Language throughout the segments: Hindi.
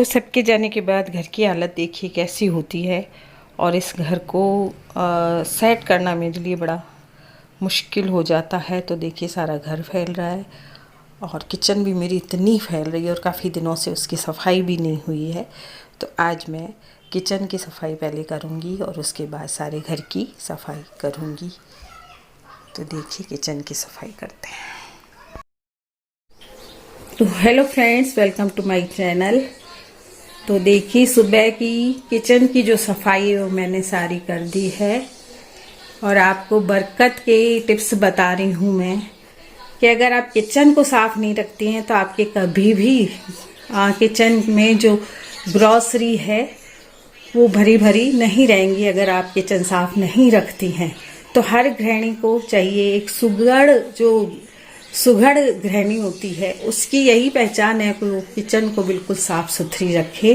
तो सबके जाने के बाद घर की हालत देखिए कैसी होती है। और इस घर को सेट करना मेरे लिए बड़ा मुश्किल हो जाता है। तो देखिए सारा घर फैल रहा है और किचन भी मेरी इतनी फैल रही है और काफ़ी दिनों से उसकी सफाई भी नहीं हुई है। तो आज मैं किचन की सफाई पहले करूँगी और उसके बाद सारे घर की सफाई करूँगी। तो देखिए किचन की सफाई करते हैं। तो hello friends, welcome to my channel. तो देखिए सुबह की किचन की जो सफाई है वो मैंने सारी कर दी है और आपको बरकत के टिप्स बता रही हूँ मैं कि अगर आप किचन को साफ नहीं रखती हैं तो आपके कभी भी किचन में जो ग्रॉसरी है वो भरी भरी नहीं रहेंगी। अगर आप किचन साफ नहीं रखती हैं तो हर गृहिणी को चाहिए एक सुघड़ गृहिणी होती है, उसकी यही पहचान है कि वो किचन को बिल्कुल साफ सुथरी रखे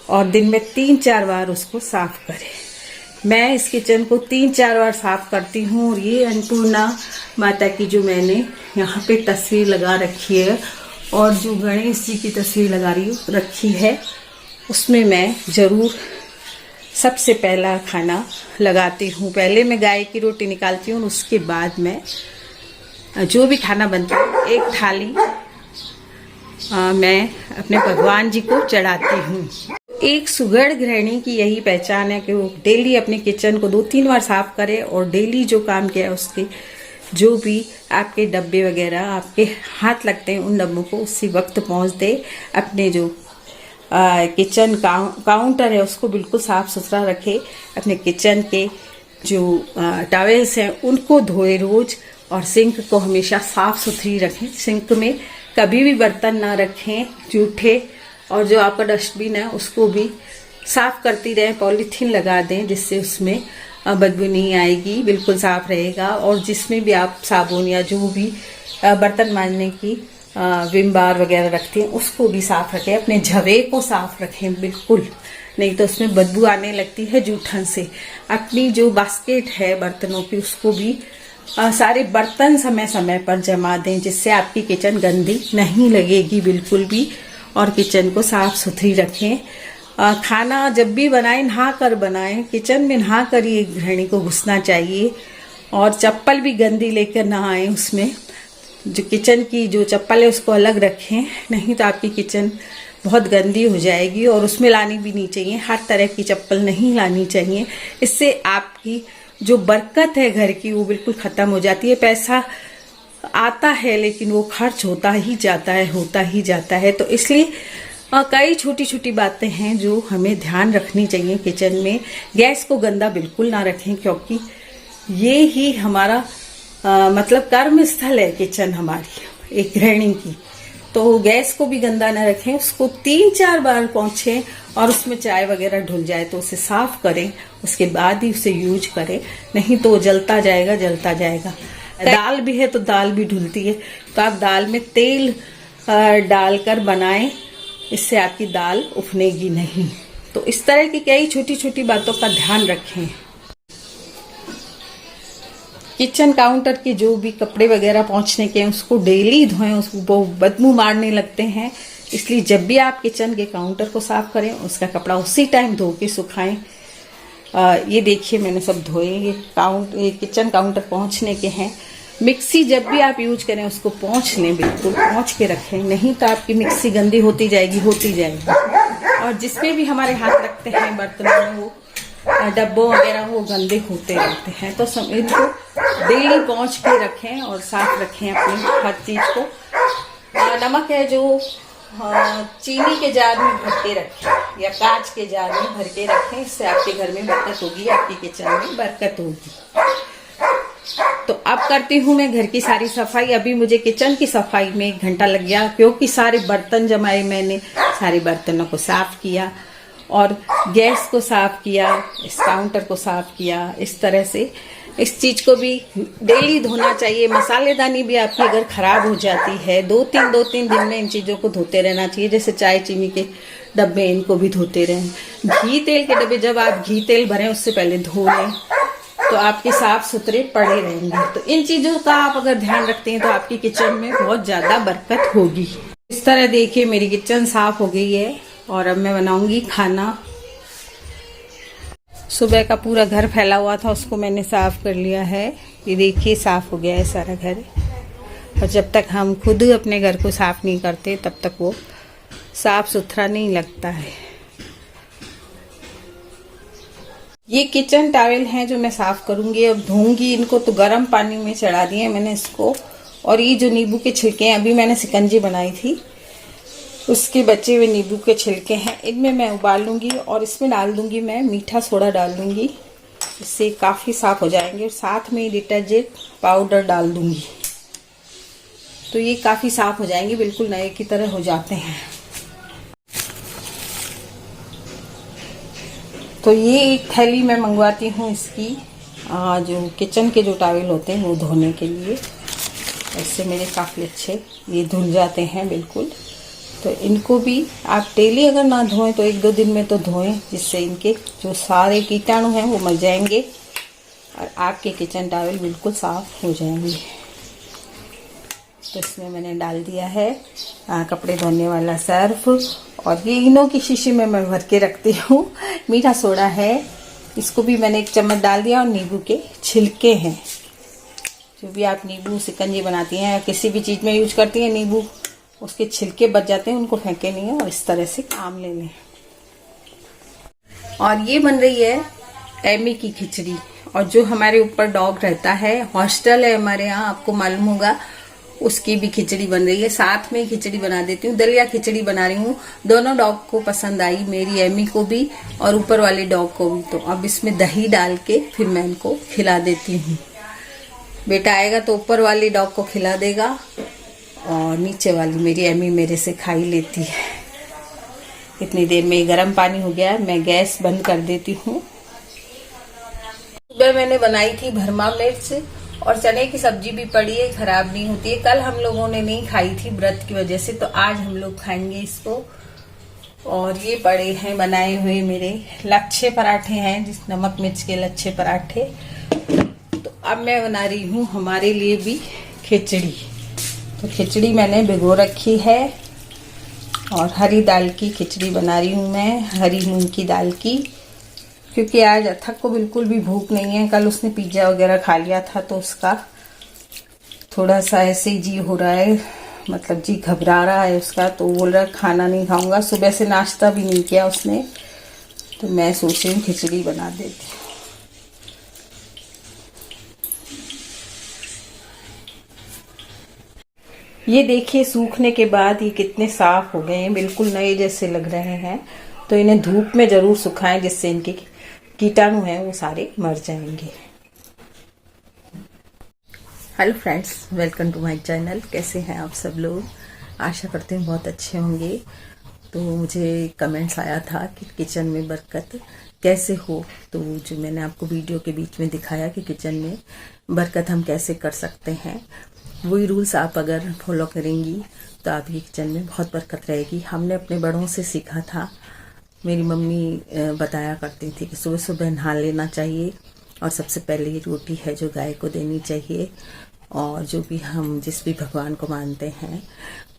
और दिन में 3-4 बार उसको साफ करे। मैं इस किचन को 3-4 बार साफ करती हूँ। और ये अन्नपूर्णा माता की जो मैंने यहाँ पे तस्वीर लगा रखी है और जो गणेश जी की तस्वीर रखी है उसमें मैं जरूर सबसे पहला खाना लगाती हूँ। पहले मैं गाय की रोटी निकालती हूँ और उसके बाद मैं जो भी खाना बनता है एक थाली मैं अपने भगवान जी को चढ़ाती हूँ। एक सुघड़ गृहिणी की यही पहचान है कि वो डेली अपने किचन को 2-3 बार साफ करे और डेली जो काम किया उसके जो भी आपके डब्बे वगैरह आपके हाथ लगते हैं उन डब्बों को उसी वक्त पहुँच दे। अपने जो किचन काउंटर है उसको बिल्कुल साफ सुथरा रखे। अपने किचन के जो टॉवेल्स हैं उनको धोए रोज और सिंक को हमेशा साफ सुथरी रखें। सिंक में कभी भी बर्तन ना रखें जूठे, और जो आपका डस्टबिन है उसको भी साफ करती रहें। पॉलीथीन लगा दें जिससे उसमें बदबू नहीं आएगी, बिल्कुल साफ रहेगा। और जिसमें भी आप साबुन या जो भी बर्तन मांजने की विम बार वगैरह रखते हैं उसको भी साफ रखें। अपने झवे को साफ रखें बिल्कुल, नहीं तो उसमें बदबू आने लगती है जूठन से। अपनी जो बास्केट है बर्तनों की उसको भी सारे बर्तन समय समय पर जमा दें जिससे आपकी किचन गंदी नहीं लगेगी बिल्कुल भी। और किचन को साफ सुथरी रखें। खाना जब भी बनाएं नहा कर बनाएं। किचन में नहा कर ही एक गृहिणी को घुसना चाहिए और चप्पल भी गंदी लेकर ना आए। उसमें जो किचन की जो चप्पल है उसको अलग रखें, नहीं तो आपकी किचन बहुत गंदी हो जाएगी। और उसमें लानी भी नहीं चाहिए, हर तरह की चप्पल नहीं लानी चाहिए। इससे आपकी जो बरकत है घर की वो बिल्कुल खत्म हो जाती है। पैसा आता है लेकिन वो खर्च होता ही जाता है। तो इसलिए कई छोटी छोटी बातें हैं जो हमें ध्यान रखनी चाहिए किचन में। गैस को गंदा बिल्कुल ना रखें क्योंकि ये ही हमारा मतलब कर्म स्थल है किचन हमारी एक गृहिणी की। तो गैस को भी गंदा ना रखें, उसको 3-4 बार पोंछें और उसमें चाय वगैरह ढुल जाए तो उसे साफ करें, उसके बाद ही उसे यूज करें, नहीं तो जलता जाएगा। दाल भी है तो दाल भी ढुलती है, तो आप दाल में तेल डालकर बनाएं, इससे आपकी दाल उफनेगी नहीं। तो इस तरह की कई छोटी छोटी बातों का ध्यान रखें। किचन काउंटर के जो भी कपड़े वगैरह पोंछने के हैं उसको डेली धोएं, उसको बदबू मारने लगते हैं। इसलिए जब भी आप किचन के काउंटर को साफ करें उसका कपड़ा उसी टाइम धो के सुखाएं। ये देखिए मैंने सब धोए। ये किचन काउंटर पोंछने के हैं। मिक्सी जब भी आप यूज करें उसको पोंछ लें, बिल्कुल पोंछ के रखें, नहीं तो आपकी मिक्सी गंदी होती जाएगी। और जिसमें भी हमारे हाथ लगते हैं बर्तनों में वो डब्बों वगैरह वो गंदे होते रहते हैं। तो इनको डेली पोंछ के रखें और साफ रखें अपनी हर चीज को। नमक है जो चीनी के जार में भर के रखें या कांच के जार में भर के रखें, इससे आपके घर में बरकत होगी, आपकी किचन में बरकत होगी। तो अब करती हूँ मैं घर की सारी सफाई। अभी मुझे किचन की सफाई में 1 घंटा लग गया क्योंकि सारे बर्तन जमाए, मैंने सारे बर्तनों को साफ किया और गैस को साफ किया, इस काउंटर को साफ किया। इस तरह से इस चीज को भी डेली धोना चाहिए। मसालेदानी भी आपकी अगर खराब हो जाती है 2-3 दिन में इन चीजों को धोते रहना चाहिए। जैसे चाय चीनी के डब्बे, इनको भी धोते रहें। घी तेल के डब्बे जब आप घी तेल भरें उससे पहले धो लें तो आपके साफ सुथरे पड़े रहेंगे। तो इन चीजों का आप अगर ध्यान रखते हैं तो आपकी किचन में बहुत ज्यादा बरकत होगी। इस तरह देखिए मेरी किचन साफ हो गई है और अब मैं बनाऊंगी खाना। सुबह का पूरा घर फैला हुआ था, उसको मैंने साफ कर लिया है। ये देखिए साफ हो गया है सारा घर। और जब तक हम खुद अपने घर को साफ नहीं करते तब तक वो साफ सुथरा नहीं लगता है। ये किचन टॉवेल हैं जो मैं साफ करूंगी। अब धोऊंगी इनको, तो गर्म पानी में चढ़ा दिए मैंने इसको। और ये जो नींबू के छिलके हैं, अभी मैंने शिकंजी बनाई थी उसके बचे हुए नींबू के छिलके हैं, इनमें मैं उबाल लूंगी और इसमें डाल दूंगी मैं मीठा सोडा डाल दूंगी। इससे काफ़ी साफ हो जाएंगे। साथ में डिटर्जेंट पाउडर डाल दूंगी तो ये काफ़ी साफ हो जाएंगे, बिल्कुल नए की तरह हो जाते हैं। तो ये एक थैली मैं मंगवाती हूँ इसकी, जो किचन के जो टॉवेल होते हैं वो धोने के लिए। इससे मेरे काफ़ी अच्छे ये धुल जाते हैं बिल्कुल। तो इनको भी आप डेली अगर ना धोएं तो 1-2 दिन में तो धोएं, जिससे इनके जो सारे कीटाणु हैं वो मर जाएंगे और आपके किचन टॉवेल बिल्कुल साफ हो जाएंगे। तो इसमें मैंने डाल दिया है कपड़े धोने वाला सर्फ। और ये इनो की शीशी में मैं भर के रखती हूँ। मीठा सोडा है, इसको भी मैंने 1 चम्मच डाल दिया। और नींबू के छिलके हैं, जो भी आप नींबू शिकंजी बनाती हैं या किसी भी चीज़ में यूज करती हैं, नींबू उसके छिलके बच जाते हैं, उनको फेंके नहीं है और इस तरह से काम ले लें। और ये बन रही है एमी की खिचड़ी। और जो हमारे ऊपर डॉग रहता है, हॉस्टल है हमारे यहाँ, आपको मालूम होगा, उसकी भी खिचड़ी बन रही है। साथ में खिचड़ी बना देती हूँ, दलिया खिचड़ी बना रही हूँ। दोनों डॉग को पसंद आई, मेरी एमी को भी और ऊपर वाले डॉग को भी। तो अब इसमें दही डाल के फिर मैं इनको खिला देती हूँ। बेटा आएगा तो ऊपर वाले डॉग को खिला देगा और नीचे वाली मेरी एमी मेरे से खा ही लेती है। इतनी देर में गर्म पानी हो गया, मैं गैस बंद कर देती हूँ। सुबह मैंने बनाई थी भरमा मिर्च और चने की सब्जी भी पड़ी है, खराब नहीं होती है। कल हम लोगों ने नहीं खाई थी व्रत की वजह से, तो आज हम लोग खाएंगे इसको। और ये पड़े हैं बनाए हुए मेरे लच्छे पराठे हैं, जिस नमक मिर्च के लच्छे पराठे। तो अब मैं बना रही हूँ हमारे लिए भी खिचड़ी। तो खिचड़ी मैंने भिगो रखी है और हरी दाल की खिचड़ी बना रही हूँ मैं, हरी मूंग की दाल की। क्योंकि आज अथक को बिल्कुल भी भूख नहीं है, कल उसने पिज्जा वगैरह खा लिया था तो उसका थोड़ा सा ऐसे ही जी हो रहा है, मतलब जी घबरा रहा है उसका। तो बोल रहा है खाना नहीं खाऊंगा। सुबह से नाश्ता भी नहीं किया उसने, तो मैं सोच रही हूँ खिचड़ी बना देती हूँ। ये देखिए सूखने के बाद ये कितने साफ हो गए हैं, बिल्कुल नए जैसे लग रहे हैं। तो इन्हें धूप में जरूर सुखाएं, जिससे इनके कीटाणु हैं वो सारे मर जाएंगे। Hello friends, welcome to my channel. कैसे हैं आप सब लोग? आशा करते हैं बहुत अच्छे होंगे। तो मुझे कमेंट्स आया था कि किचन में बरकत कैसे हो, तो जो मैंने आपको वीडियो के बीच में दिखाया कि किचन में बरकत हम कैसे कर सकते हैं, वही रूल्स आप अगर फॉलो करेंगी तो आपकी किचन में बहुत बरकत रहेगी। हमने अपने बड़ों से सीखा था। मेरी मम्मी बताया करती थी कि सुबह सुबह नहा लेना चाहिए और सबसे पहले ये रोटी है जो गाय को देनी चाहिए। और जो भी हम जिस भी भगवान को मानते हैं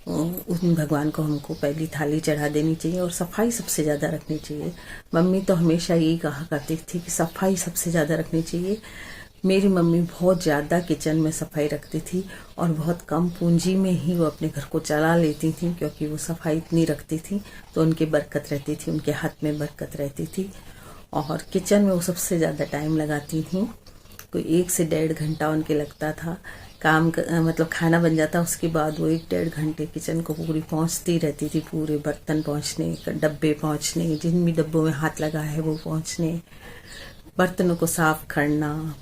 उन भगवान को हमको पहली थाली चढ़ा देनी चाहिए और सफाई सबसे ज़्यादा रखनी चाहिए। मम्मी तो हमेशा यही कहा करती थी कि सफाई सबसे ज़्यादा रखनी चाहिए। मेरी मम्मी बहुत ज़्यादा किचन में सफाई रखती थी और बहुत कम पूंजी में ही वो अपने घर को चला लेती थी, क्योंकि वो सफाई इतनी रखती थी तो उनकी बरकत रहती थी, उनके हाथ में बरकत रहती थी। और किचन में वो सबसे ज़्यादा टाइम लगाती थी, कोई 1 से 1.5 घंटा उनके लगता था काम मतलब खाना बन जाता, उसके बाद वो 1-1.5 घंटे किचन को पूरी पहुंचती रहती थी। पूरे बर्तन पहुंचने, डब्बे पहुंचने, जिन भी डब्बों में हाथ लगा है वो पहुंचने, बर्तनों को साफ करना,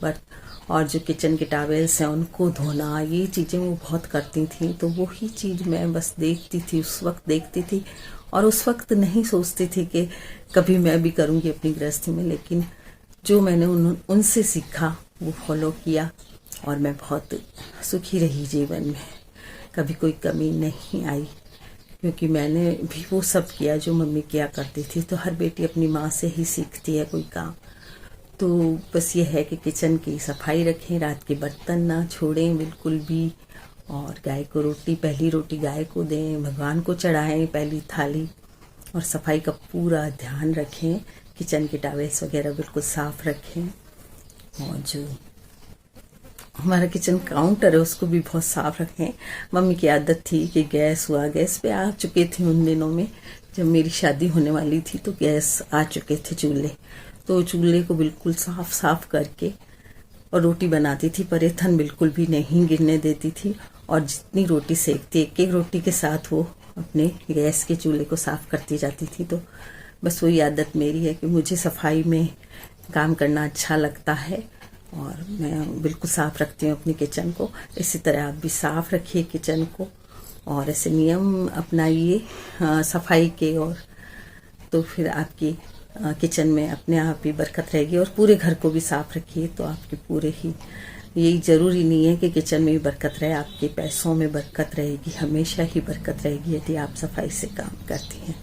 और जो किचन के टॉवेल्स हैं उनको धोना, ये चीज़ें वो बहुत करती थी। तो वही चीज़ मैं बस देखती थी, उस वक्त देखती थी और उस वक्त नहीं सोचती थी कि कभी मैं भी करूँगी अपनी गृहस्थी में। लेकिन जो मैंने उनसे सीखा वो फॉलो किया और मैं बहुत सुखी रही जीवन में, कभी कोई कमी नहीं आई, क्योंकि मैंने भी वो सब किया जो मम्मी किया करती थी। तो हर बेटी अपनी माँ से ही सीखती है कोई काम। तो बस ये है कि किचन की सफाई रखें, रात के बर्तन ना छोड़ें बिल्कुल भी, और गाय को रोटी, पहली रोटी गाय को दें, भगवान को चढ़ाएं पहली थाली, और सफाई का पूरा ध्यान रखें। किचन के टॉवेल्स वगैरह बिल्कुल साफ रखें और जो हमारा किचन काउंटर है उसको भी बहुत साफ रखें। मम्मी की आदत थी कि गैस पे आ चुके थे उन दिनों में जब मेरी शादी होने वाली थी, तो गैस आ चुके थे चूल्हे, तो चूल्हे को बिल्कुल साफ करके और रोटी बनाती थी। परेथन बिल्कुल भी नहीं गिरने देती थी और जितनी रोटी सेकती एक एक रोटी के साथ वो अपने गैस के चूल्हे को साफ करती जाती थी। तो बस वही आदत मेरी है कि मुझे सफाई में काम करना अच्छा लगता है और मैं बिल्कुल साफ रखती हूँ अपनी किचन को। इसी तरह आप भी साफ रखिए किचन को और ऐसे नियम अपनाइए सफाई के, और तो फिर आपकी किचन में अपने आप ही बरकत रहेगी। और पूरे घर को भी साफ रखिए तो आपके पूरे ही, यही जरूरी नहीं है कि किचन में भी बरकत रहे, आपके पैसों में बरकत रहेगी, हमेशा ही बरकत रहेगी यदि आप सफाई से काम करती हैं।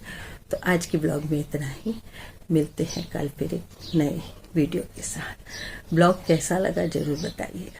तो आज के ब्लॉग में इतना ही, मिलते हैं कल फिर एक नए वीडियो के साथ। ब्लॉग कैसा लगा जरूर बताइएगा।